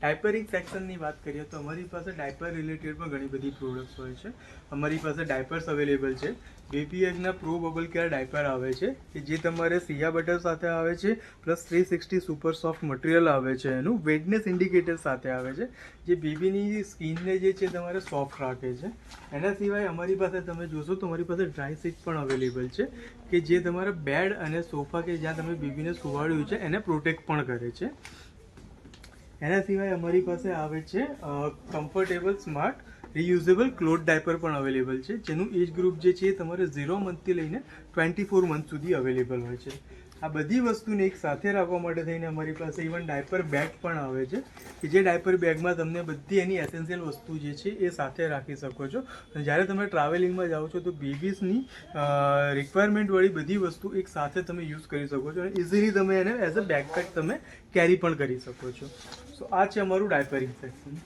ડાયપરિંગ સેક્શનની વાત કરીએ તો અમારી પાસે ડાયપર રિલેટેડ પણ ઘણી બધી પ્રોડક્ટ્સ હોય છે. અમારી પાસે ડાયપર્સ અવેલેબલ છે. બેબી એગના પ્રો બબલ કેર ડાયપર આવે છે કે જે તમારે સિયા બટર સાથે આવે છે, પ્લસ 360 સુપર સોફ્ટ મટીરિયલ આવે છે. એનું વેટનેસ ઇન્ડિકેટર સાથે આવે છે જે બેબીની સ્કિનને જે છે તમારે સોફ્ટ રાખે છે. એના સિવાય અમારી પાસે તમે જોશો તો અમારી પાસે ડ્રાય શીટ પણ અવેલેબલ છે કે જે તમારા બેડ અને સોફા કે જ્યાં તમે બેબીને સુવાડ્યું છે એને પ્રોટેક્ટ પણ કરે છે. એના સિવાય અમારી પાસે આવે છે comfortable smart reusable cloth diaper પણ અવેલેબલ છે જેનું એજ ગ્રુપ જે છે એ તમારે 0 મંથથી લઈને 24 મંથ સુધી અવેલેબલ હોય છે. આ બધી વસ્તુને એક સાથે રાખવા માટે થઈને અમારી પાસે ઇવન ડાયપર બેગ પણ આવે છે કે જે ડાયપર બેગમાં તમને બધી એની એસેન્શિયલ વસ્તુ જે છે એ સાથે રાખી શકો છો. અને જ્યારે તમે ટ્રાવેલિંગમાં જાઓ છો તો બેબીઝની રિક્વાયરમેન્ટવાળી બધી વસ્તુ એક સાથે તમે યુઝ કરી શકો છો અને ઇઝીલી તમે એને એઝ અ બેકપેક તમે કેરી પણ કરી શકો છો. સો આ છે અમારું ડાયપરિંગ સેક્શન.